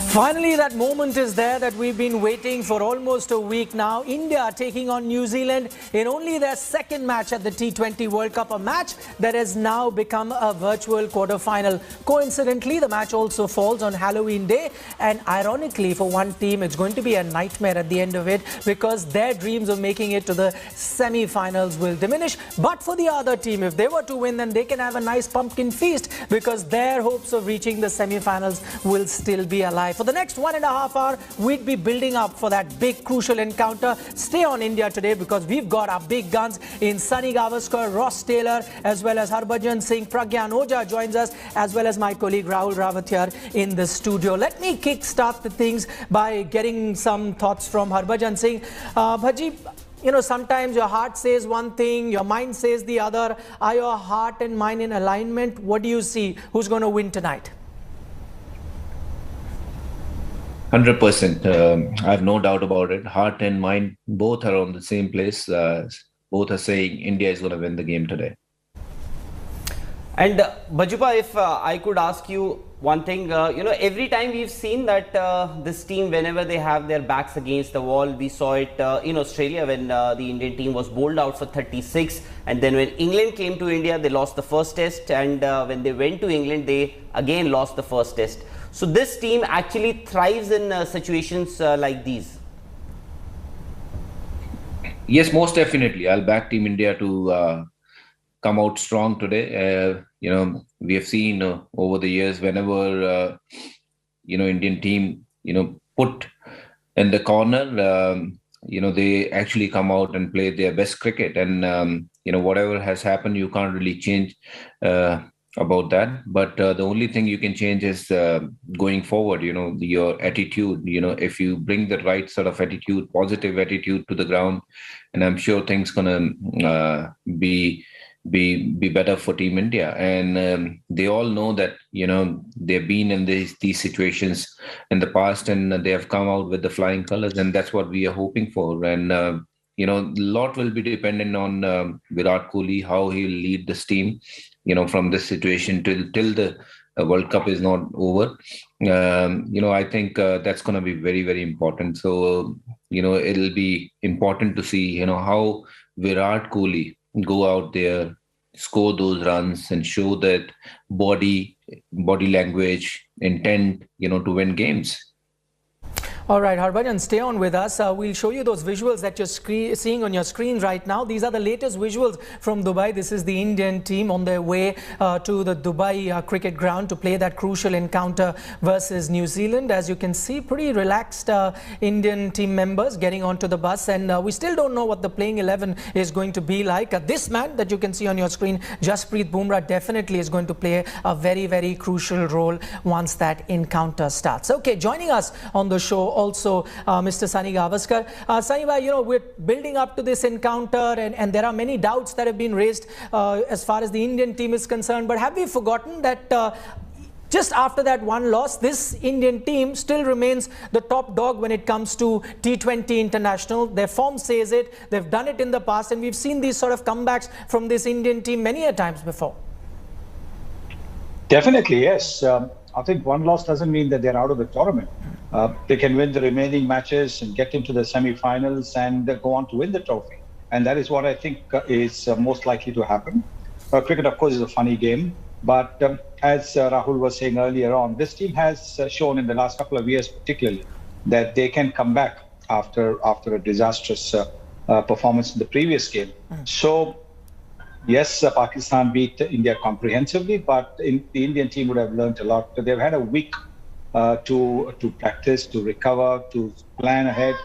Finally, that moment is there that we've been waiting for almost a week now. India taking on New Zealand in only their second match at the T20 World Cup, a match that has now become a virtual quarter-final. Coincidentally, the match also falls on Halloween Day, and ironically for one team, it's going to be a nightmare at the end of it because their dreams of making it to the semi-finals will diminish. But for the other team, if they were to win, then they can have a nice pumpkin feast because their hopes of reaching the semi-finals will still be alive. For the next 1.5 hours, we'd be building up for that big crucial encounter. Stay on India today because we've got our big guns in Sunny Gavaskar, Ross Taylor, as well as Harbhajan Singh. Pragyan Ojha joins us, as well as my colleague Rahul Rawat here in the studio. Let me kick-start the things by getting some thoughts from Harbhajan Singh. Bhaji, you know, sometimes your heart says one thing, your mind says the other. Are your heart and mind in alignment? What do you see? Who's going to win tonight? 100%. I have no doubt about it. Heart and mind both are on the same place. Both are saying India is going to win the game today. And Bhajupa, if I could ask you one thing, you know, every time we've seen that this team, whenever they have their backs against the wall, we saw it in Australia when the Indian team was bowled out for 36. And then when England came to India, they lost the first test. And when they went to England, they again lost the first test. So this team actually thrives in situations like these. Yes, most definitely. I'll back Team India to come out strong today. You know, we have seen over the years, whenever, you know, Indian team, you know, put in the corner, you know, they actually come out and play their best cricket. And, you know, whatever has happened, you can't really change about that. But the only thing you can change is going forward, you know, your attitude. You know, if you bring the right sort of attitude, positive attitude to the ground, and I'm sure things gonna be better for Team India. And they all know that, you know, they've been in these situations in the past, and they have come out with the flying colors, and that's what we are hoping for. And you know, a lot will be dependent on Virat Kohli, how he'll lead this team, you know, from this situation till the World Cup is not over. You know, I think that's going to be very, very important. So, you know, it'll be important to see, you know, how Virat Kohli go out there, score those runs and show that body language, intent, you know, to win games. All right, Harbhajan, stay on with us. We'll show you those visuals that you're seeing on your screen right now. These are the latest visuals from Dubai. This is the Indian team on their way to the Dubai cricket ground to play that crucial encounter versus New Zealand. As you can see, pretty relaxed Indian team members getting onto the bus. And we still don't know what the playing 11 is going to be like. This man that you can see on your screen, Jasprit Bumrah, definitely is going to play a very, very crucial role once that encounter starts. Okay, joining us on the show also Mr. Sunny Gavaskar. Sunny, you know, we're building up to this encounter and there are many doubts that have been raised as far as the Indian team is concerned. But have we forgotten that just after that one loss, this Indian team still remains the top dog when it comes to T20 International? Their form says it. They've done it in the past, and we've seen these sort of comebacks from this Indian team many a times before. Definitely, yes. I think one loss doesn't mean that they're out of the tournament. They can win the remaining matches and get into the semi-finals and go on to win the trophy. And that is what I think is most likely to happen. Cricket, of course, is a funny game. But as Rahul was saying earlier on, this team has shown in the last couple of years particularly that they can come back after a disastrous performance in the previous game. So, yes, Pakistan beat India comprehensively, but the Indian team would have learned a lot. They've had a week to practice, to recover, to plan ahead.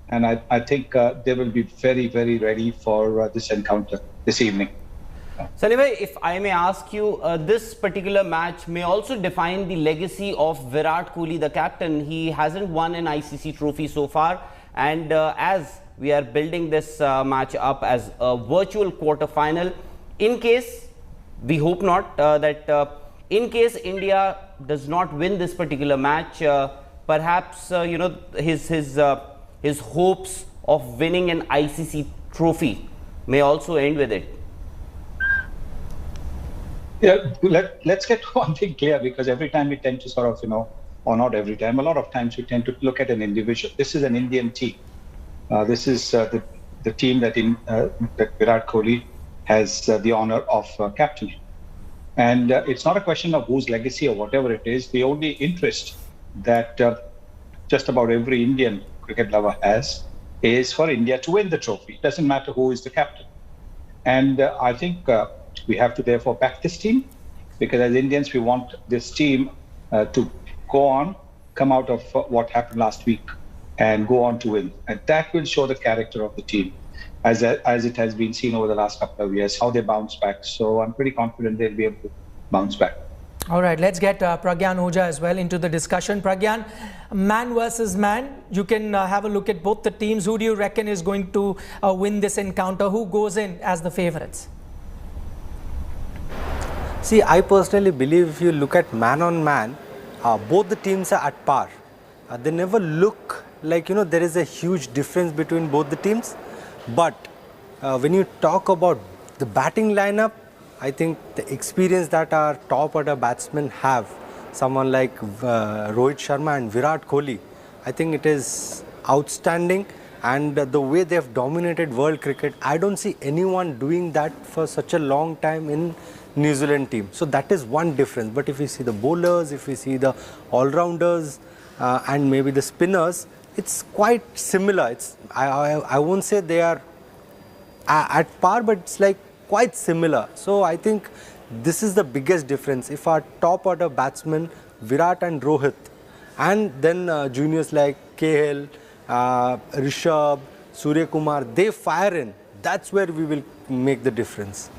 And I think they will be very, very ready for this encounter this evening. So anyway, if I may ask you, this particular match may also define the legacy of Virat Kohli, the captain. He hasn't won an ICC trophy so far. And as we are building this match up as a virtual quarter-final, in case, we hope not, in case India does not win this particular match, perhaps, you know, his hopes of winning an ICC trophy may also end with it. Yeah, let's get one thing clear, because every time we tend to sort of, or not every time. A lot of times we tend to look at an individual. This is an Indian team. This is the team that Virat Kohli has the honor of captaining. And it's not a question of whose legacy or whatever it is. The only interest that just about every Indian cricket lover has is for India to win the trophy. It doesn't matter who is the captain. And I think we have to therefore back this team, because as Indians, we want this team to go on, come out of what happened last week and go on to win. And that will show the character of the team, as it has been seen over the last couple of years, how they bounce back. So I'm pretty confident they'll be able to bounce back. All right, let's get Pragyan Oja as well into the discussion. Pragyan, man versus man, you can have a look at both the teams. Who do you reckon is going to win this encounter? Who goes in as the favourites? See, I personally believe if you look at man on man, both the teams are at par. They never look like, there is a huge difference between both the teams. But when you talk about the batting lineup, I think the experience that our top order batsmen have, someone like Rohit Sharma and Virat Kohli, I think it is outstanding. And the way they have dominated world cricket, I don't see anyone doing that for such a long time in New Zealand team. So that is one difference. But if you see the bowlers, if you see the all-rounders and maybe the spinners, it's quite similar. I won't say they are at par, but it's like quite similar. So I think this is the biggest difference. If our top order batsmen, Virat and Rohit, and then juniors like Kane, Rishabh, Surya Kumar, they fire in, that's where we will make the difference.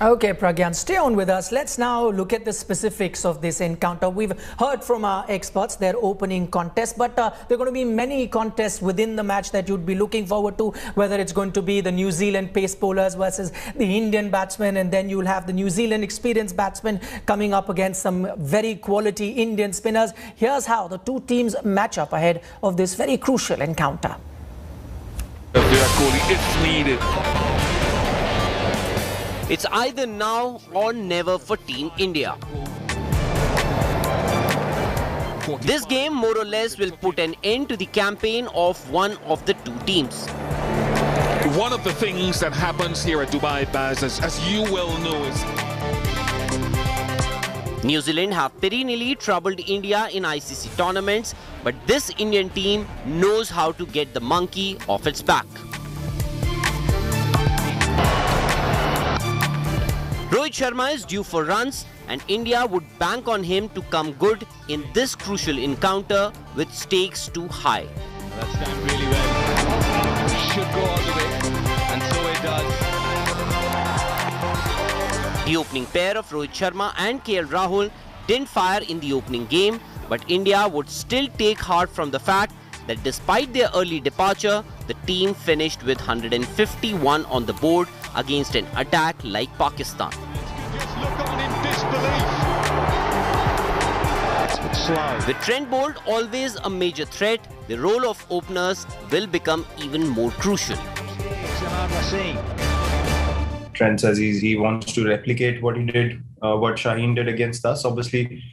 Okay, Pragyan, stay on with us. Let's now look at the specifics of this encounter. We've heard from our experts their opening contest, but there are going to be many contests within the match that you'd be looking forward to, whether it's going to be the New Zealand pace bowlers versus the Indian batsmen, and then you'll have the New Zealand experienced batsmen coming up against some very quality Indian spinners. Here's how the two teams match up ahead of this very crucial encounter. Virat Kohli, it's needed. It's either now or never for Team India. This game more or less will put an end to the campaign of one of the two teams. One of the things that happens here at Dubai, Baz, as you well know, is New Zealand have perennially troubled India in ICC tournaments, but this Indian team knows how to get the monkey off its back. Rohit Sharma is due for runs, and India would bank on him to come good in this crucial encounter with stakes too high. That's done really well. Should go all the way, and so it does. The opening pair of Rohit Sharma and KL Rahul didn't fire in the opening game, but India would still take heart from the fact that despite their early departure, the team finished with 151 on the board against an attack like Pakistan. just look on in disbelief. With Trent Bolt always a major threat, the role of openers will become even more crucial. Trent says he wants to replicate what he did, what Shaheen did against us. Obviously,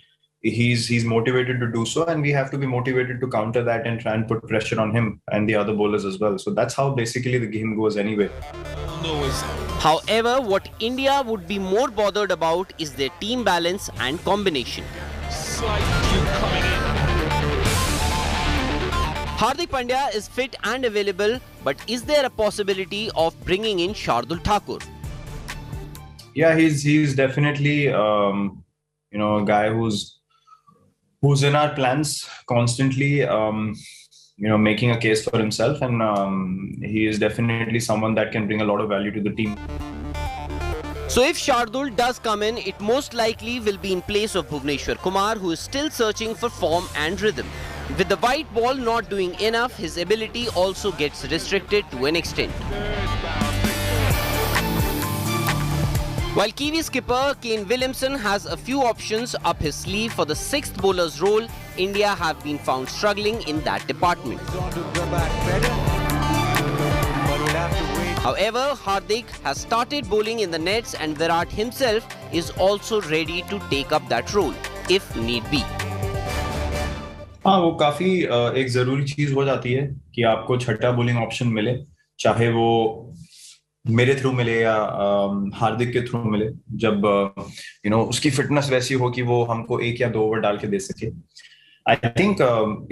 he's motivated to do so, and we have to be motivated to counter that and try and put pressure on him and the other bowlers as well. So that's how basically the game goes anyway. However, what India would be more bothered about is their team balance and combination. Hardik Pandya is fit and available, but is there a possibility of bringing in Shardul Thakur? Yeah, he's definitely a guy who's in our plans constantly, making a case for himself, and he is definitely someone that can bring a lot of value to the team. So if Shardul does come in, it most likely will be in place of Bhuvneshwar Kumar, who is still searching for form and rhythm. With the white ball not doing enough, his ability also gets restricted to an extent. While Kiwi skipper Kane Williamson has a few options up his sleeve for the sixth bowler's role, India have been found struggling in that department. However, Hardik has started bowling in the nets, and Virat himself is also ready to take up that role, if need be. हाँ, वो काफी एक जरूरी चीज हो जाती है कि आपको छठा बॉलिंग ऑप्शन मिले, चाहे वो मेरे थ्रू मिले या हार्दिक के थ्रू मिले, जब उसकी फिटनेस वैसी हो कि वो हमको एक या दो ओवर डाल के दे सके। आई थिंक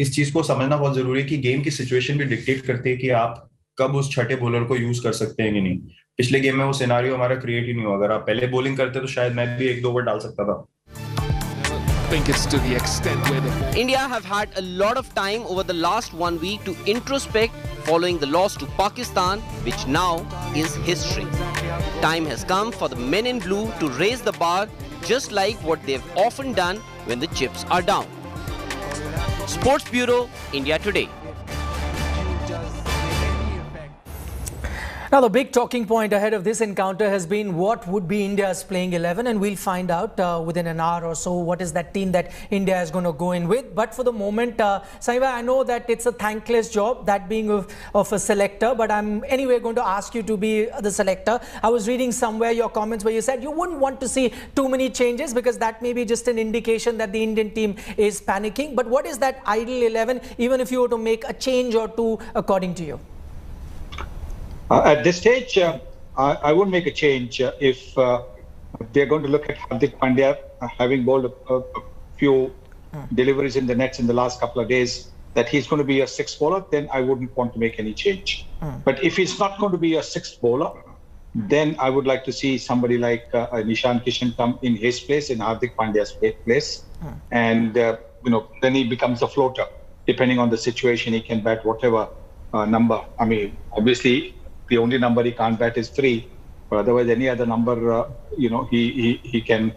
इस चीज को समझना बहुत जरूरी है कि गेम की सिचुएशन भी डिक्टेट करती है कि आप कब उस छठे बॉलर को यूज कर सकते हैं कि नहीं। पिछले गेम में वो सिनारियो हमारा क्रिएट ही नहीं हुआ। अगर आप पहले बॉलिंग करते तो शायद मैं भी एक दो ओवर डाल सकता था। think it's to the extent where the India have had a lot of time over the last 1 week to introspect following the loss to Pakistan, which now is history. Time has come for the men in blue to raise the bar, just like what they've often done when the chips are down. Sports Bureau, India Today. Now, the big talking point ahead of this encounter has been what would be India's playing 11, and we'll find out within an hour or so what is that team that India is going to go in with. But for the moment, Saiva, I know that it's a thankless job, that being of a selector, but I'm anyway going to ask you to be the selector. I was reading somewhere your comments where you said you wouldn't want to see too many changes because that may be just an indication that the Indian team is panicking. But what is that ideal 11, even if you were to make a change or two according to you? At this stage, I wouldn't make a change if they're going to look at Hardik Pandya having bowled a few deliveries in the nets in the last couple of days, that he's going to be a sixth bowler, then I wouldn't want to make any change. But if he's not going to be a sixth bowler, then I would like to see somebody like Nishan Kishan come in his place, in Hardik Pandya's place, and then he becomes a floater. Depending on the situation, he can bat whatever number. I mean, obviously, the only number he can't bat is 3, but otherwise any other number, he can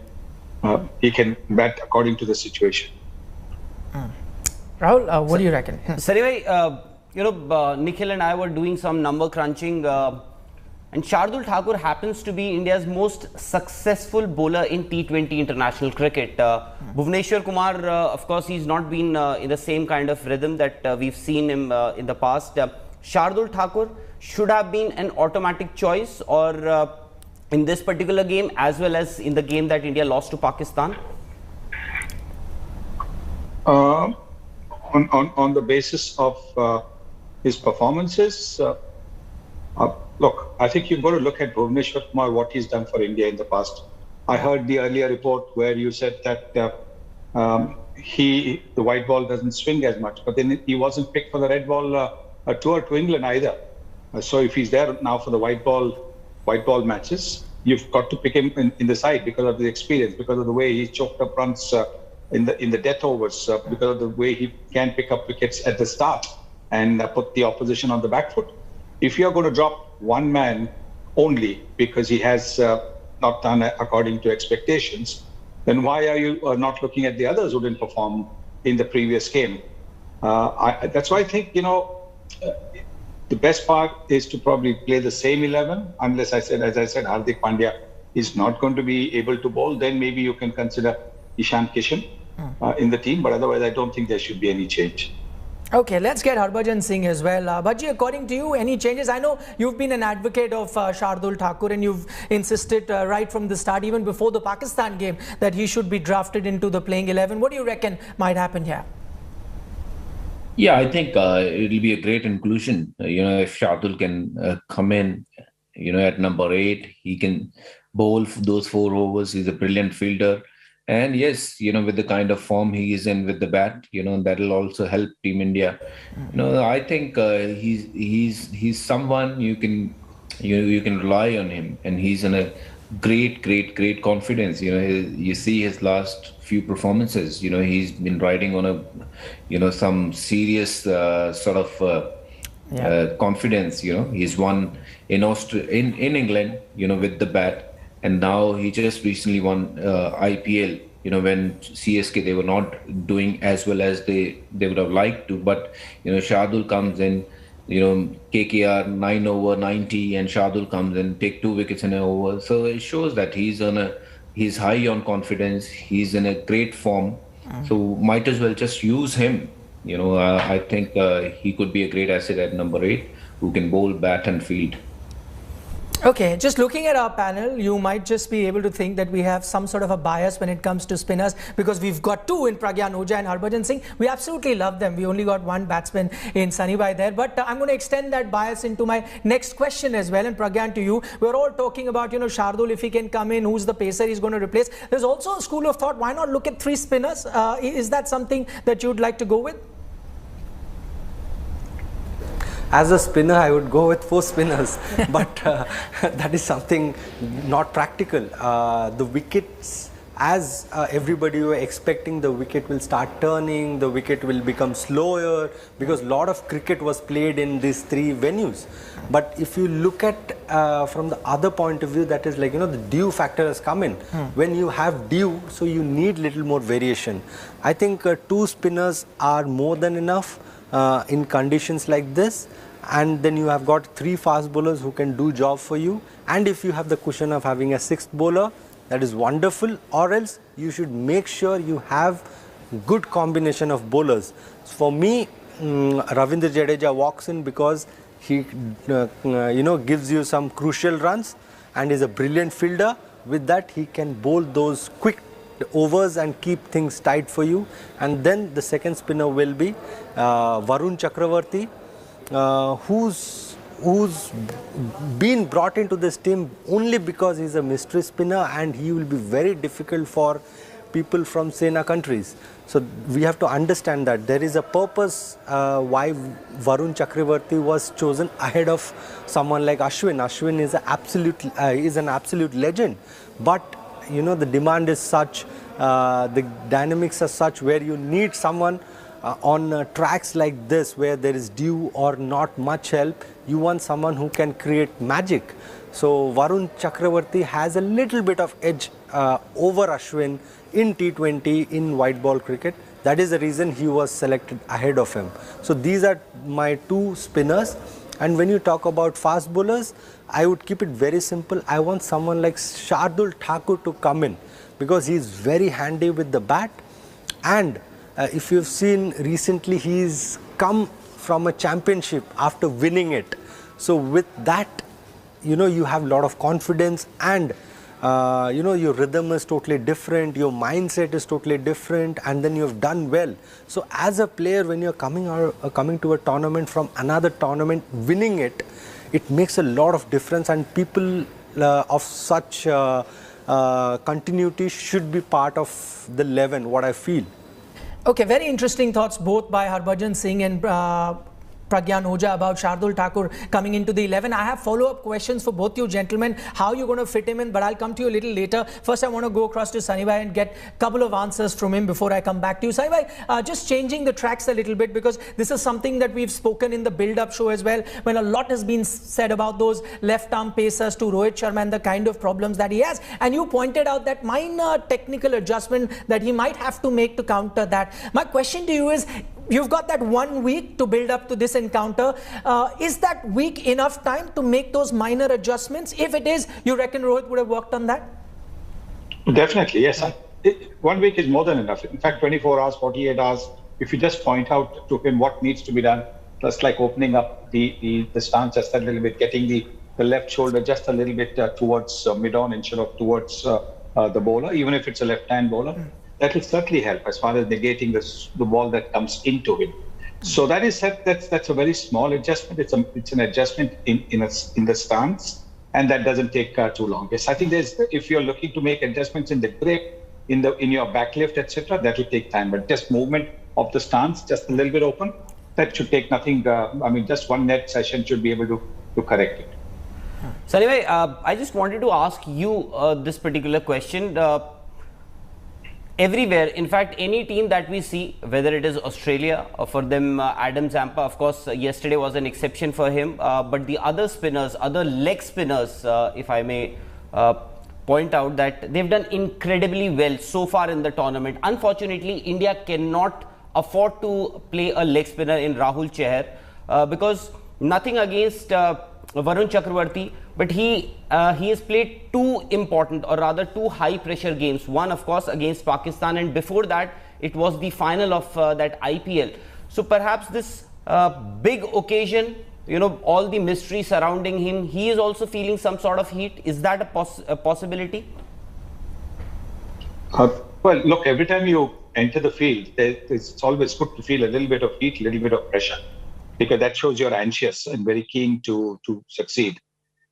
bat according to the situation. Rahul, what do you reckon? Saribhai, Nikhil and I were doing some number crunching, and Shardul Thakur happens to be India's most successful bowler in T20 international cricket. Bhuvneshwar Kumar, of course, he's not been in the same kind of rhythm that we've seen him in the past. Shardul Thakur should have been an automatic choice, or in this particular game as well as in the game that India lost to Pakistan? On the basis of his performances, look, I think you've got to look at Bhuvneshwar Kumar, what he's done for India in the past. I heard the earlier report where you said that the white ball doesn't swing as much, but then he wasn't picked for the red ball tour to England either. So if he's there now for the white ball matches, you've got to pick him in the side because of the experience, because of the way he choked up runs in the death overs, because of the way he can pick up wickets at the start and put the opposition on the back foot. If you're going to drop one man only because he has not done according to expectations, then why are you not looking at the others who didn't perform in the previous game? That's why I think, the best part is to probably play the same 11, unless as I said, Hardik Pandya is not going to be able to bowl. Then maybe you can consider Ishan Kishan in the team, but otherwise I don't think there should be any change. Okay, let's get Harbhajan Singh as well. Bhaji, according to you, any changes? I know you've been an advocate of Shardul Thakur and you've insisted right from the start, even before the Pakistan game, that he should be drafted into the playing 11. What do you reckon might happen here? Yeah, I think it'll be a great inclusion. If Shardul can come in, at number 8, he can bowl those 4 overs. He's a brilliant fielder. And yes, with the kind of form he is in with the bat, that'll also help Team India. I think he's someone you can rely on him, and he's in a great confidence. You see his last few performances. He's been riding on a some serious sort of confidence. He's won in England, with the bat. And now he just recently won IPL, when CSK, they were not doing as well as they would have liked to. But, Shardul comes in, KKR 9 over 90, and Shardul comes in, take 2 wickets in an over. So it shows that he's high on confidence. He's in a great form. So might as well just use him. I think he could be a great asset at number 8, who can bowl, bat and field. Okay, just looking at our panel, you might just be able to think that we have some sort of a bias when it comes to spinners because we've got two in Pragyan Ojha and Harbhajan Singh. We absolutely love them. We only got one batsman in Sunny Bhai there. But I'm going to extend that bias into my next question as well. And Pragyan, to you, we're all talking about, Shardul, if he can come in, who's the pacer he's going to replace. There's also a school of thought, why not look at three spinners? Is that something that you'd like to go with? As a spinner, I would go with 4 spinners, but that is something not practical. The wickets, as everybody were expecting, the wicket will start turning, the wicket will become slower because a lot of cricket was played in these 3 venues. But if you look at from the other point of view, that is like, the dew factor has come in. When you have dew, so you need little more variation. I think 2 spinners are more than enough in conditions like this. And then you have got 3 fast bowlers who can do job for you. And if you have the cushion of having a 6th bowler, that is wonderful. Or else you should make sure you have good combination of bowlers. For me, Ravindra Jadeja walks in because he gives you some crucial runs and is a brilliant fielder. With that, he can bowl those quick overs and keep things tight for you. And then the second spinner will be Varun Chakravarti, who's been brought into this team only because he's a mystery spinner and he will be very difficult for people from Sena countries. So we have to understand that there is a purpose why Varun Chakravarti was chosen ahead of someone like Ashwin. Ashwin is an absolute legend, but the demand is such, the dynamics are such where you need someone on tracks like this where there is dew or not much help. You want someone who can create magic. So Varun Chakravarti has a little bit of edge over Ashwin in T20 in white ball cricket. That is the reason he was selected ahead of him. So these are my 2 spinners. And when you talk about fast bowlers, I would keep it very simple. I want someone like Shardul Thakur to come in because he is very handy with the bat. And if you've seen recently, he's come from a championship after winning it. So with that, you have a lot of confidence and, your rhythm is totally different, your mindset is totally different, and then you've done well. So as a player, when you're coming to a tournament from another tournament, winning it, it makes a lot of difference, and people of such continuity should be part of the 11, what I feel. Okay, very interesting thoughts both by Harbhajan Singh and Pragyan Ojha about Shardul Thakur coming into the 11. I have follow-up questions for both you gentlemen, how you're going to fit him in, but I'll come to you a little later. First, I want to go across to Sunny Bhai and get a couple of answers from him before I come back to you. Sunny Bhai, just changing the tracks a little bit because this is something that we've spoken in the build-up show as well, when a lot has been said about those left-arm pacers to Rohit Sharma and the kind of problems that he has. And you pointed out that minor technical adjustment that he might have to make to counter that. My question to you is, you've got that 1 week to build up to this encounter. Is that week enough time to make those minor adjustments? If it is, you reckon Rohit would have worked on that? Definitely, yes. 1 week is more than enough. In fact, 24 hours, 48 hours, if you just point out to him what needs to be done, just like opening up the stance just a little bit, getting the left shoulder just a little bit towards mid-on instead of towards the bowler, even if it's a left-hand bowler. That will certainly help as far as negating the ball that comes into him. So that's a very small adjustment. It's an adjustment in the stance, and that doesn't take too long. Yes, I think if you're looking to make adjustments in the grip, in your backlift, etc., that will take time. But just movement of the stance, just a little bit open, that should take nothing. Just 1 net session should be able to correct it. So anyway, I just wanted to ask you this particular question. Everywhere, in fact, any team that we see, whether it is Australia, for them Adam Zampa, of course, yesterday was an exception for him, but the other spinners, other leg spinners, if I may point out, that they've done incredibly well so far in the tournament. Unfortunately, India cannot afford to play a leg spinner in Rahul Chahar because nothing against Varun Chakravarti, but he has played 2 important, or rather 2 high pressure games. One, of course, against Pakistan, and before that it was the final of that IPL. So perhaps this big occasion you know, all the mystery surrounding him, he is also feeling some sort of heat? Is that a possibility? Well, look, every time you enter the field, it's always good to feel a little bit of heat, a little bit of pressure, because that shows you're anxious and very keen to succeed.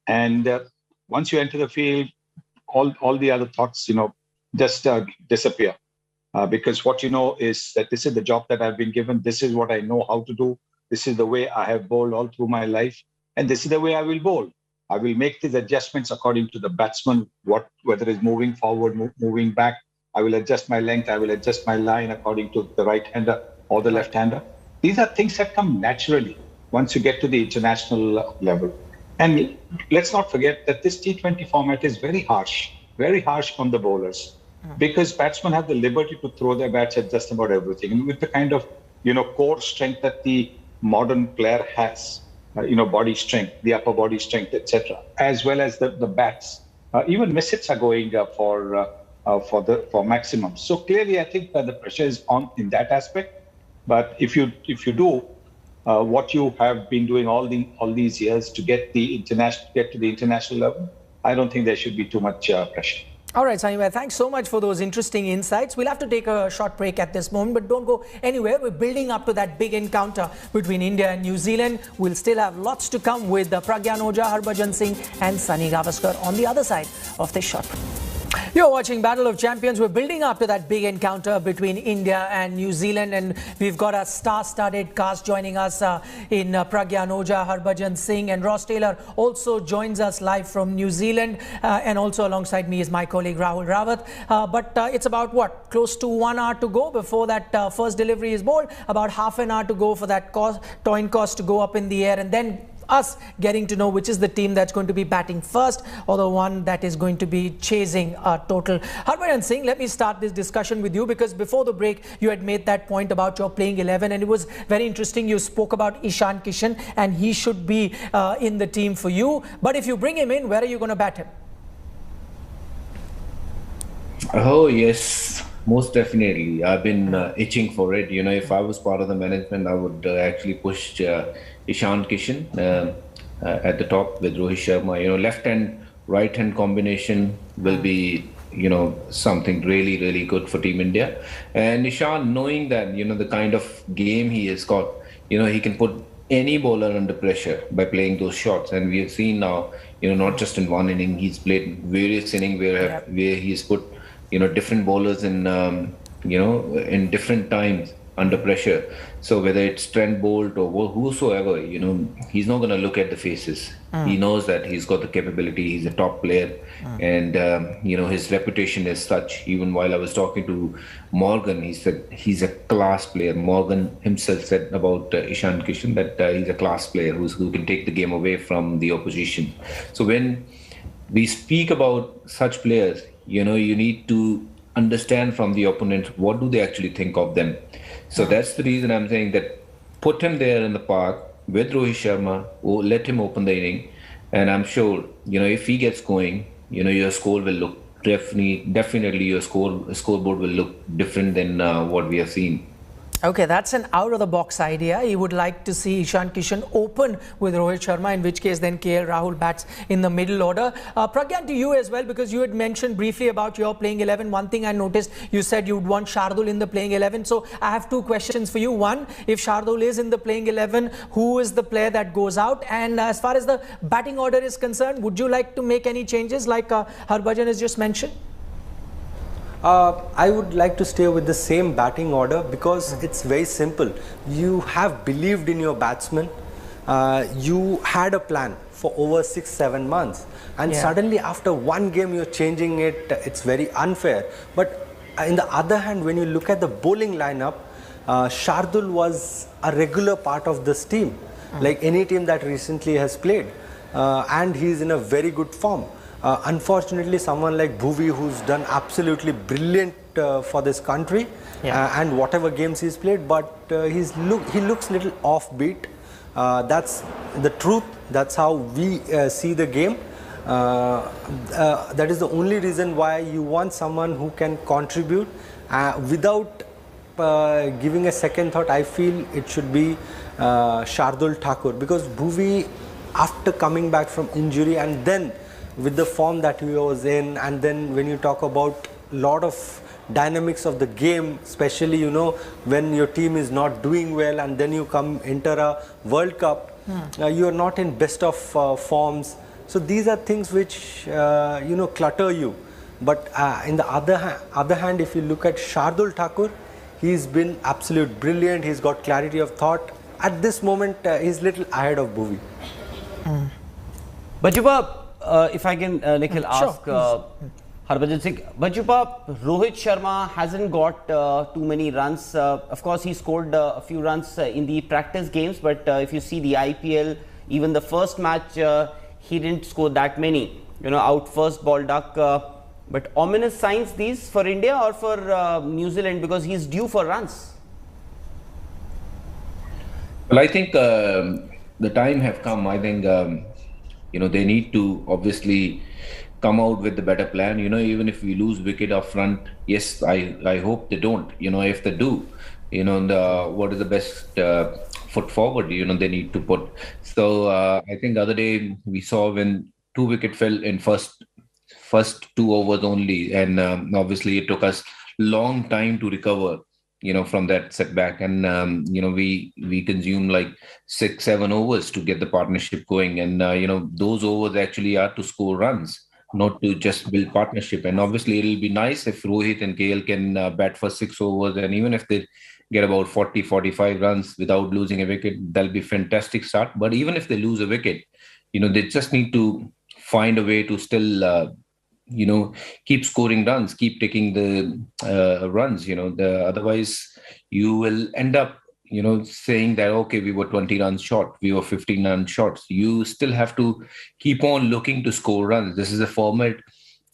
And once you enter the field, all the other thoughts, just disappear. Because what you know is that this is the job that I've been given. This is what I know how to do. This is the way I have bowled all through my life. And this is the way I will bowl. I will make these adjustments according to the batsman, whether it's moving forward, moving back. I will adjust my length. I will adjust my line according to the right-hander or the left-hander. These are things that come naturally once you get to the international level. And let's not forget that this T20 format is very harsh on the bowlers, because batsmen have the liberty to throw their bats at just about everything. And with the kind of, core strength that the modern player has, body strength, the upper body strength, etc., as well as the bats, even misses are going for maximum. So clearly, I think that the pressure is on in that aspect. But if you do what you have been doing all these years to get to the international level, I don't think there should be too much pressure. All right, Sunny, thanks so much for those interesting insights. We'll have to take a short break at this moment, but don't go anywhere. We're building up to that big encounter between India and New Zealand. We'll still have lots to come with Pragyan Ojha, Harbhajan Singh and Sunny Gavaskar on the other side of this short break. You're watching Battle of Champions. We're building up to that big encounter between India and New Zealand, and we've got a star-studded cast joining us in Pragyan Ojha, Harbhajan Singh, and Ross Taylor also joins us live from New Zealand, and also alongside me is my colleague Rahul Rawat. But it's about close to 1 hour to go before that first delivery is bowled, about half an hour to go for that coin toss to go up in the air, and then us getting to know which is the team that's going to be batting first or the one that is going to be chasing a total. Harbhajan Singh, let me start this discussion with you, because before the break you had made that point about your playing 11 and it was very interesting. You spoke about Ishan Kishan and he should be in the team for you. But if you bring him in, where are you going to bat him? Oh, yes. Most definitely. I've been itching for it. If I was part of the management, I would actually push Ishan Kishan at the top with Rohit Sharma. Left-hand, right-hand combination will be, something really, really good for Team India. And Ishan, knowing that, the kind of game he has got, he can put any bowler under pressure by playing those shots. And we have seen now, not just in one inning, he's played various innings where he's put different bowlers in, in different times under pressure. So whether it's Trent Bolt or whosoever, he's not going to look at the faces. He knows that he's got the capability. He's a top player. And, his reputation is such. Even while I was talking to Morgan, he said he's a class player. Morgan himself said about Ishan Kishan that he's a class player who can take the game away from the opposition. So when we speak about such players, you need to understand from the opponent, what do they actually think of them. So that's the reason I'm saying that put him there in the park with Rohit Sharma, or let him open the inning. And I'm sure, if he gets going, your score will look definitely your scoreboard will look different than what we have seen. Okay, that's an out-of-the-box idea. He would like to see Ishan Kishan open with Rohit Sharma, in which case then KL Rahul bats in the middle order. Pragyan, to you as well, because you had mentioned briefly about your playing 11. One thing I noticed, you said you'd want Shardul in the playing 11. So I have two questions for you. One, if Shardul is in the playing 11, who is the player that goes out? And as far as the batting order is concerned, would you like to make any changes like Harbhajan has just mentioned? I would like to stay with the same batting order, because it's very simple. You have believed in your batsmen. You had a plan for over 6-7 months, and suddenly after one game you're changing it. It's very unfair. But on the other hand, when you look at the bowling lineup, Shardul was a regular part of this team, like any team that recently has played, and he's in a very good form. Unfortunately, someone like Bhuvi, who's done absolutely brilliant for this country, and whatever games he's played, but he looks a little offbeat. That's the truth. That's how we see the game. That is the only reason why you want someone who can contribute without giving a second thought. I feel it should be Shardul Thakur, because Bhuvi, after coming back from injury and then with the form that he was in, and then when you talk about lot of dynamics of the game, especially when your team is not doing well and then you enter a World Cup, you are not in best of forms. So these are things which clutter you. But in the other hand, if you look at Shardul Thakur, he's been absolute brilliant. He's got clarity of thought. At this moment, he's little ahead of Bhuvi. Bajupa, if I can, Nikhil, ask Harbhajan Singh. Bajupa, Rohit Sharma hasn't got too many runs. Of course, he scored a few runs in the practice games, but if you see the IPL, even the first match, he didn't score that many. Out first ball duck. But ominous signs these for India or for New Zealand, because he's due for runs? Well, I think the time have come. I think they need to obviously come out with the better plan. Even if we lose wicket up front, yes, I hope they don't. If they do, what is the best foot forward? They need to put. So I think the other day we saw when 2 wickets fell in first 2 overs only, and obviously it took us long time to recover from that setback, and we consumed like 6-7 overs to get the partnership going, and those overs actually are to score runs, not to just build partnership. And obviously it'll be nice if Rohit and KL can bat for 6 overs, and even if they get about 40-45 runs without losing a wicket, that'll be a fantastic start. But even if they lose a wicket, they just need to find a way to still keep scoring runs, keep taking the runs, otherwise you will end up, saying that, okay, we were 20 runs short, we were 15 runs short. You still have to keep on looking to score runs. This is a format,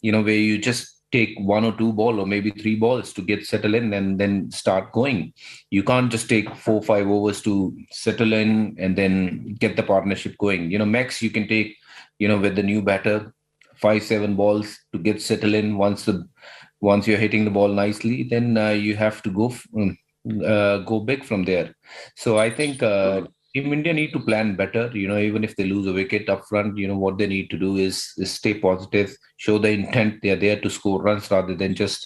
where you just take 1 or 2 balls or maybe 3 balls to get settled in and then start going. You can't just take 4-5 overs to settle in and then get the partnership going. Max you can take, with the new batter, 5-7 balls to get settled in. Once you're hitting the ball nicely, then you have to go big from there. So I think Team India need to plan better. Even if they lose a wicket up front, what they need to do is stay positive, show the intent. They are there to score runs rather than just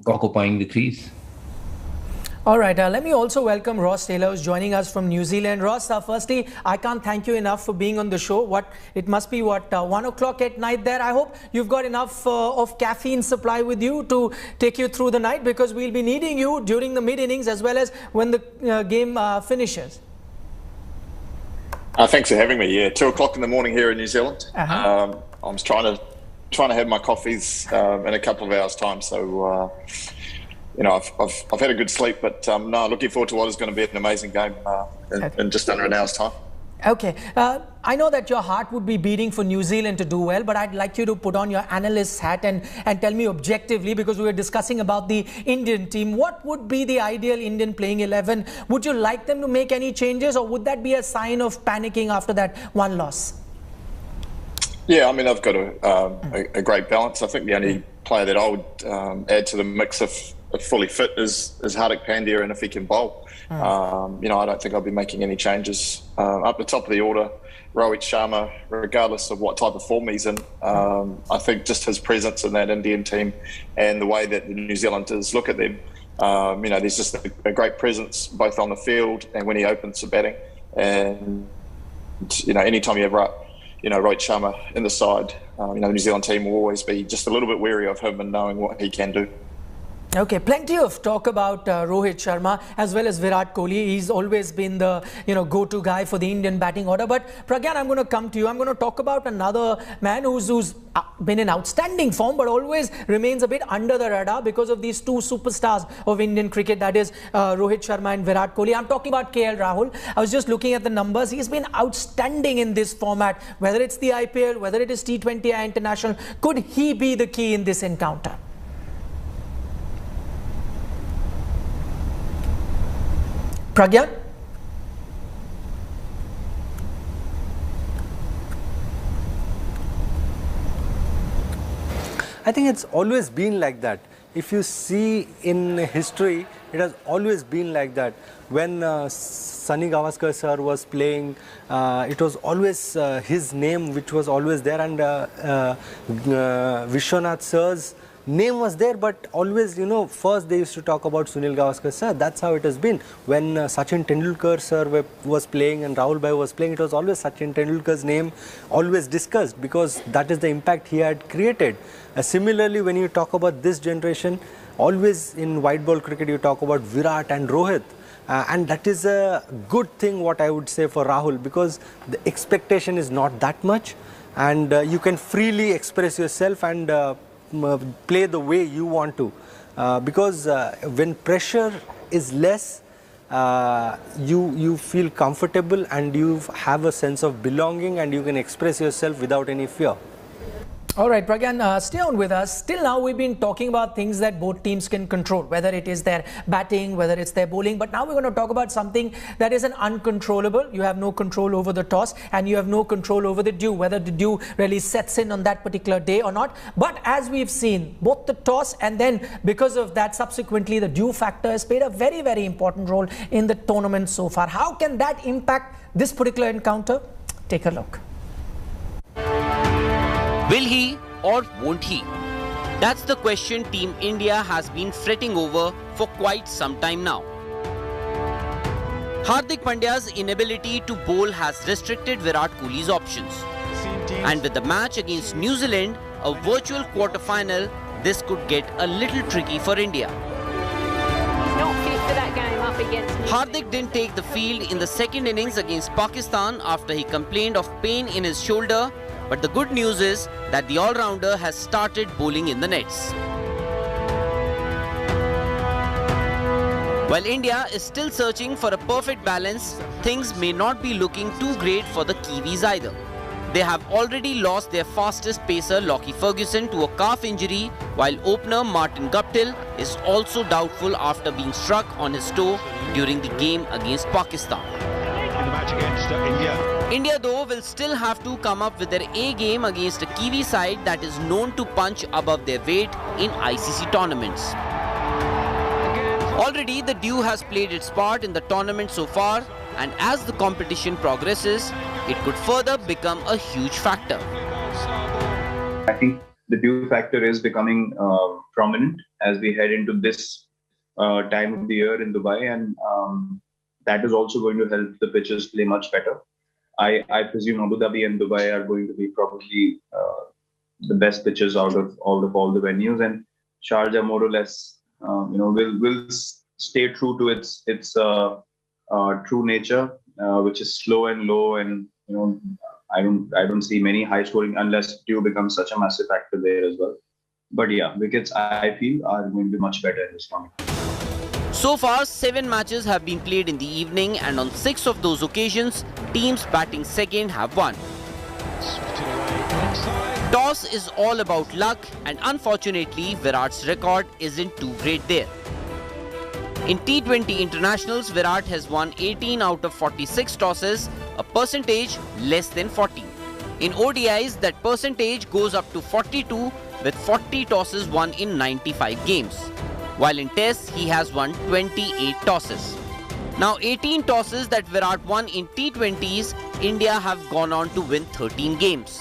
occupying the crease. All right, let me also welcome Ross Taylor, who's joining us from New Zealand. Ross, firstly, I can't thank you enough for being on the show. It must be 1 o'clock at night there. I hope you've got enough of caffeine supply with you to take you through the night, because we'll be needing you during the mid-innings as well as when the game finishes. Thanks for having me. Yeah, 2 o'clock in the morning here in New Zealand. I'm trying to have my coffees in a couple of hours' time. So. I've had a good sleep, but no, looking forward to what is going to be an amazing game in just under an hour's time. Okay. I know that your heart would be beating for New Zealand to do well, but I'd like you to put on your analyst's hat and tell me objectively, because we were discussing about the Indian team. What would be the ideal Indian playing 11? Would you like them to make any changes, or would that be a sign of panicking after that 1 loss? Yeah, I mean, I've got a great balance. I think the only player that I would add to the mix if fully fit is Hardik Pandya, and if he can bowl. I don't think I'll be making any changes. Up the top of the order, Rohit Sharma, regardless of what type of form he's in, I think just his presence in that Indian team and the way that the New Zealanders look at them, there's just a great presence both on the field and when he opens the batting. And, anytime you have Rohit Sharma in the side, the New Zealand team will always be just a little bit wary of him and knowing what he can do. Okay, plenty of talk about Rohit Sharma as well as Virat Kohli. He's always been the go-to guy for the Indian batting order. But Pragyan, I'm going to come to you. I'm going to talk about another man who's been in outstanding form, but always remains a bit under the radar because of these 2 superstars of Indian cricket, that is Rohit Sharma and Virat Kohli. I'm talking about KL Rahul. I was just looking at the numbers. He's been outstanding in this format, whether it's the IPL, whether it is T20 International. Could he be the key in this encounter? Pragyan? I think it's always been like that. if you see in history, it has always been like that. When Sunny Gavaskar sir was playing, it was always his name which was always there, and Vishwanath sir's name was there, but always, you know, first they used to talk about Sunil Gavaskar sir. That's how it has been. When Sachin Tendulkar sir was playing and Rahul Bhai was playing, it was always Sachin Tendulkar's name always discussed, because that is the impact he had created. Similarly, when you talk about this generation, always in white ball cricket you talk about Virat and Rohit. And that is a good thing, what I would say, for Rahul, because the expectation is not that much, and you can freely express yourself and play the way you want to, because when pressure is less, you feel comfortable and you have a sense of belonging, and you can express yourself without any fear. All right, Pragyan, stay on with us. Till now, we've been talking about things that both teams can control, whether it is their batting, whether it's their bowling. But now we're going to talk about something that is an uncontrollable. You have no control over the toss, and you have no control over the dew, whether the dew really sets in on that particular day or not. But as we've seen, both the toss and then because of that, subsequently, the dew factor has played a very, very important role in the tournament so far. How can that impact this particular encounter? Take a look. Will he or won't he? That's the question Team India has been fretting over for quite some time now. Hardik Pandya's inability to bowl has restricted Virat Kohli's options. And with the match against New Zealand, a virtual quarter-final, this could get a little tricky for India. Not fit for that game up against New Zealand. Hardik didn't take the field in the second innings against Pakistan after he complained of pain in his shoulder. But the good news is that the all-rounder has started bowling in the nets. While India is still searching for a perfect balance, things may not be looking too great for the Kiwis either. They have already lost their fastest pacer Lockie Ferguson to a calf injury, while opener Martin Guptill is also doubtful after being struck on his toe during the game against Pakistan. In the match against India. India, though, will still have to come up with their A game against a Kiwi side that is known to punch above their weight in ICC tournaments. Already, the dew has played its part in the tournament so far, and as the competition progresses, it could further become a huge factor. I think the dew factor is becoming prominent as we head into this time of the year in Dubai, and that is also going to help the pitches play much better. I presume Abu Dhabi and Dubai are going to be probably the best pitches out of all the venues, and Sharjah more or less, will stay true to its true nature, which is slow and low, and I don't see many high scoring unless dew becomes such a massive factor there as well. But yeah, wickets I feel are going to be much better in this tournament. So far, 7 matches have been played in the evening, and on 6 of those occasions, teams batting second have won. Toss is all about luck, and unfortunately, Virat's record isn't too great there. In T20 internationals, Virat has won 18 out of 46 tosses, a percentage less than 40. In ODIs, that percentage goes up to 42 with 40 tosses won in 95 games. While in tests, he has won 28 tosses. Now 18 tosses that Virat won in T20s, India have gone on to win 13 games.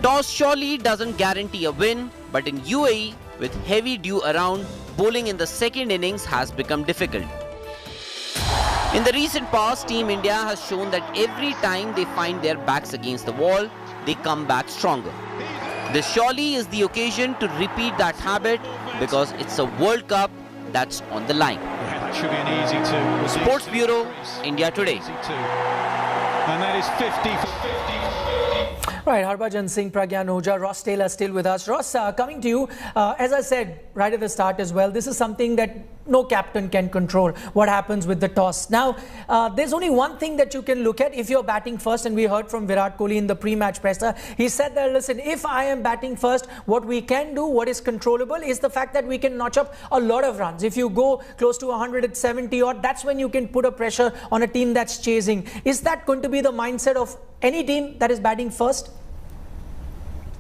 Toss surely doesn't guarantee a win, but in UAE, with heavy dew around, bowling in the second innings has become difficult. In the recent past, Team India has shown that every time they find their backs against the wall, they come back stronger. This surely is the occasion to repeat that habit, because it's a World Cup that's on the line. Yeah, that should be an easy two. Sports Bureau, India Today. And that is 50. Right, Harbhajan Singh, Pragyan Ojha, Ross Taylor still with us. Ross, coming to you, as I said right at the start as well, this is something that no captain can control, what happens with the toss. Now, there's only one thing that you can look at if you're batting first, and we heard from Virat Kohli in the pre-match presser. He said that, listen, if I am batting first, what we can do, what is controllable, is the fact that we can notch up a lot of runs. If you go close to 170 odd, that's when you can put a pressure on a team that's chasing. Is that going to be the mindset of any team that is batting first?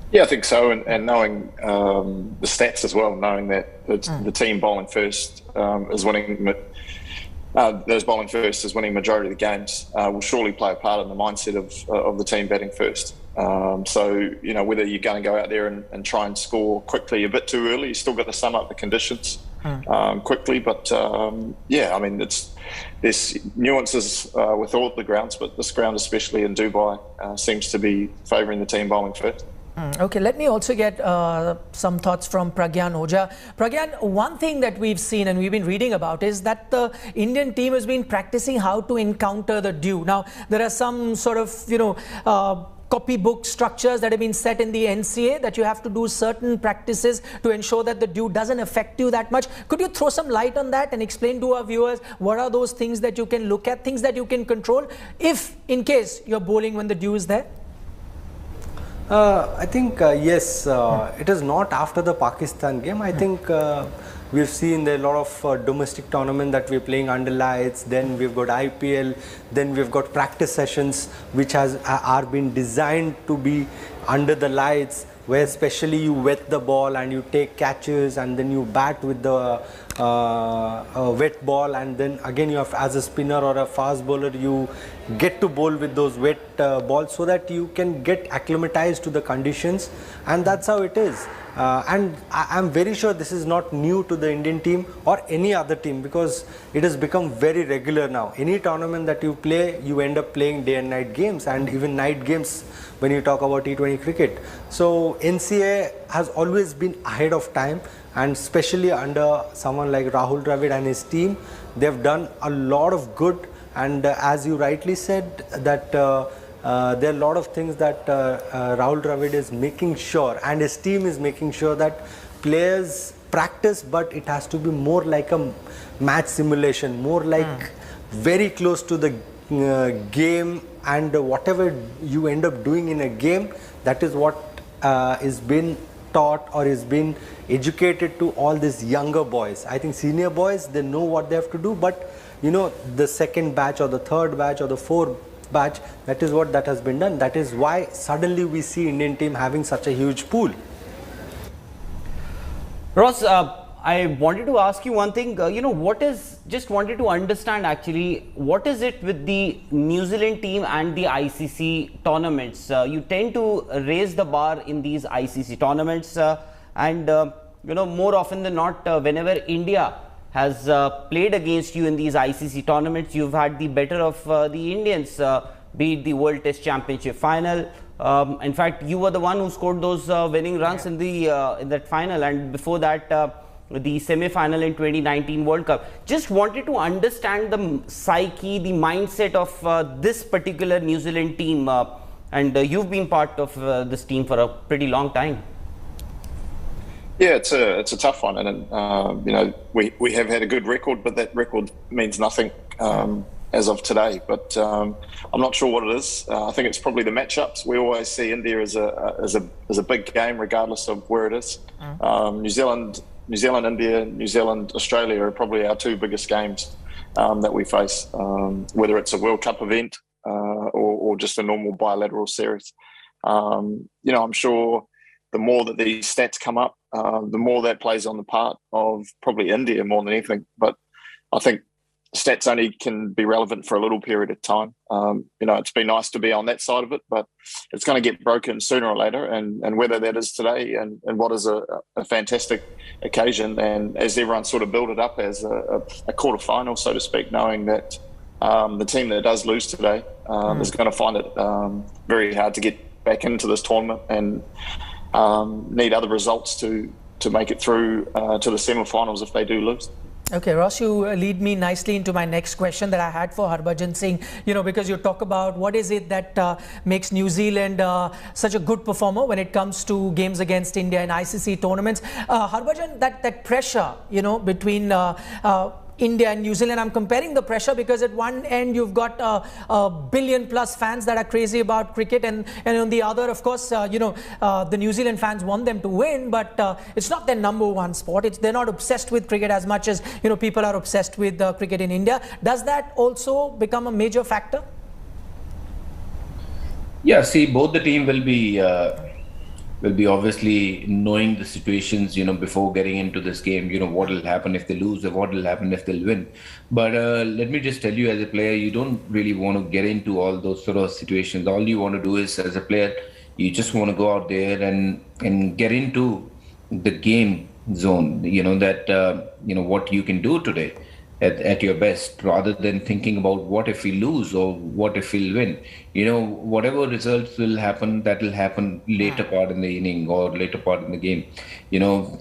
Yeah, I think so, and knowing the stats as well, knowing that the team bowling first is winning. Those bowling first is winning majority of the games will surely play a part in the mindset of the team batting first. So, whether you're going to go out there and try and score quickly a bit too early, you still got to sum up the conditions quickly. But there's nuances with all the grounds, but this ground, especially in Dubai, seems to be favouring the team bowling first. Okay, let me also get some thoughts from Pragyan Oja. Pragyan, one thing that we've seen and we've been reading about is that the Indian team has been practicing how to encounter the dew. Now, there are some sort of, copybook structures that have been set in the NCA that you have to do certain practices to ensure that the dew doesn't affect you that much. Could you throw some light on that and explain to our viewers what are those things that you can look at, things that you can control if in case you're bowling when the dew is there? I think yes, it is not after the Pakistan game. I think we've seen there are a lot of domestic tournament that we're playing under lights, then we've got IPL, then we've got practice sessions which are been designed to be under the lights, where especially you wet the ball and you take catches and then you bat with the wet ball, and then again you have, as a spinner or a fast bowler, you get to bowl with those wet balls so that you can get acclimatized to the conditions, and that's how it is. And I'm very sure this is not new to the Indian team or any other team, because it has become very regular now. Any tournament that you play, you end up playing day and night games, and even night games when you talk about T20 cricket. So NCA has always been ahead of time, and especially under someone like Rahul Dravid and his team, they've done a lot of good. And as you rightly said, that there are a lot of things that Rahul Dravid is making sure, and his team is making sure, that players practice, but it has to be more like a match simulation, more like very close to the game, and whatever you end up doing in a game, that is what is been taught or is been educated to all these younger boys. I think senior boys, they know what they have to do, but the second batch or the third batch or the fourth batch, that is what that has been done. That is why suddenly we see Indian team having such a huge pool. Ross, I wanted to ask you one thing. Just wanted to understand actually, what is it with the New Zealand team and the ICC tournaments? You tend to raise the bar in these ICC tournaments, and more often than not, whenever India has played against you in these ICC tournaments, you've had the better of the Indians, be it the World Test Championship final. In fact, you were the one who scored those winning runs in that final, and before that, the semi-final in 2019 World Cup. Just wanted to understand the psyche, the mindset of this particular New Zealand team, and you've been part of this team for a pretty long time. Yeah, it's a tough one, and we have had a good record, but that record means nothing as of today. But I'm not sure what it is. I think it's probably the matchups. We always see India as a big game, regardless of where it is. New Zealand, India, New Zealand, Australia are probably our two biggest games that we face, whether it's a World Cup event or just a normal bilateral series. I'm sure the more that these stats come up, the more that plays on the part of probably India more than anything. But I think stats only can be relevant for a little period of time. It's been nice to be on that side of it, but it's going to get broken sooner or later. And whether that is today and what is a fantastic occasion, and as everyone sort of built it up as a quarter final, so to speak, knowing that the team that does lose today is going to find it very hard to get back into this tournament and need other results to make it through to the semi-finals if they do lose. Okay, Ross, you lead me nicely into my next question that I had for Harbhajan Singh, because you talk about what is it that makes New Zealand such a good performer when it comes to games against India in ICC tournaments. Harbhajan, that pressure, between India and New Zealand, I'm comparing the pressure because at one end you've got a billion plus fans that are crazy about cricket, and on the other, of course, the New Zealand fans want them to win, but it's not their number one sport. They're not obsessed with cricket as much as people are obsessed with cricket in India. Does that also become a major factor? Yeah, see, both the team will be will be obviously knowing the situations, before getting into this game, what will happen if they lose or what will happen if they'll win. But let me just tell you, as a player, you don't really want to get into all those sort of situations. All you want to do is, as a player, you just want to go out there and get into the game zone, what you can do today at your best, rather than thinking about what if we lose or what if we'll win. Whatever results will happen, that will happen later part in the inning or later part in the game.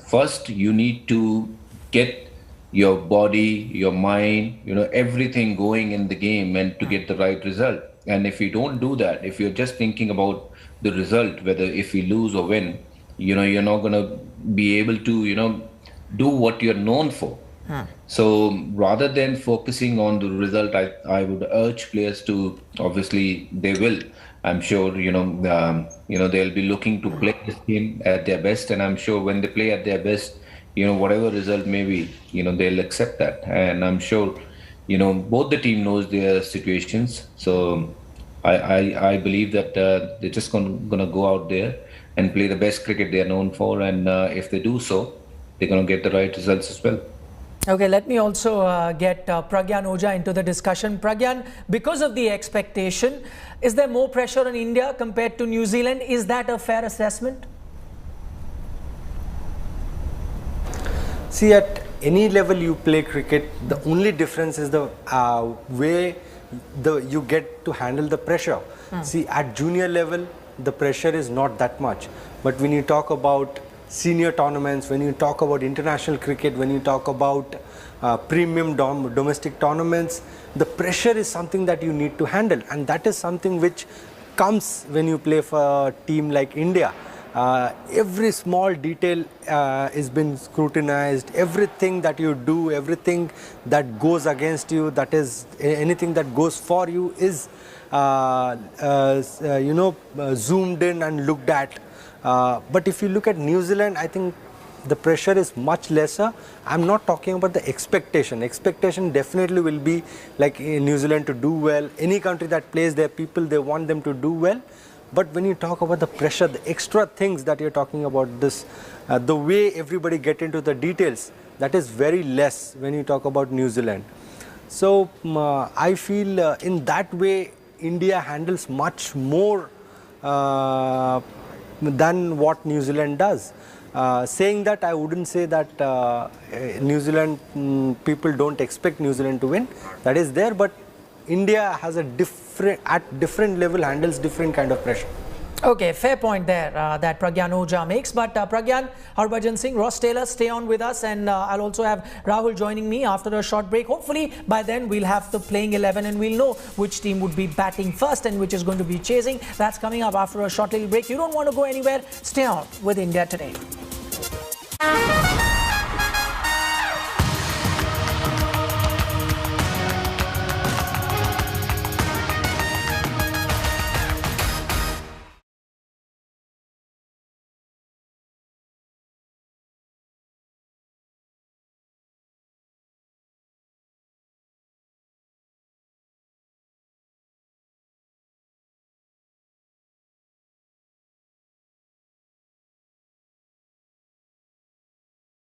First you need to get your body, your mind, everything going in the game and to get the right result. And if you don't do that, if you're just thinking about the result, whether if we lose or win, you're not going to be able to, do what you're known for. So rather than focusing on the result, I would urge players to, obviously they will, I'm sure, they'll be looking to play this game at their best. And I'm sure when they play at their best, whatever result may be, they'll accept that. And I'm sure, both the team knows their situations. So I believe that they're just gonna go out there and play the best cricket they are known for. And if they do so, they're gonna get the right results as well. Okay, let me also get Pragyan Ojha into the discussion. Pragyan, because of the expectation, is there more pressure on India compared to New Zealand? Is that a fair assessment? See, at any level you play cricket, the only difference is the way you get to handle the pressure. See, at junior level, the pressure is not that much. But when you talk about senior tournaments, when you talk about international cricket, when you talk about premium domestic tournaments, the pressure is something that you need to handle, and that is something which comes when you play for a team like India. Every small detail is been scrutinized. Everything that you do, everything that goes against you, that is anything that goes for you is zoomed in and looked at. But if you look at New Zealand, I think the pressure is much lesser. I'm not talking about the expectation. Expectation definitely will be like in New Zealand to do well. Any country that plays their people, they want them to do well. But when you talk about the pressure, the extra things that you're talking about, this, the way everybody get into the details, that is very less when you talk about New Zealand. So I feel in that way, India handles much more than what New Zealand does. Saying that, I wouldn't say that New Zealand people don't expect New Zealand to win. That is there, but India has a different level handles different kind of pressure. Okay, fair point there that Pragyan Ojha makes. But Pragyan, Harbhajan Singh, Ross Taylor, stay on with us, and I'll also have Rahul joining me after a short break. Hopefully by then we'll have the playing 11 and we'll know which team would be batting first and which is going to be chasing. That's coming up after a short little break. You don't want to go anywhere. Stay on with India Today.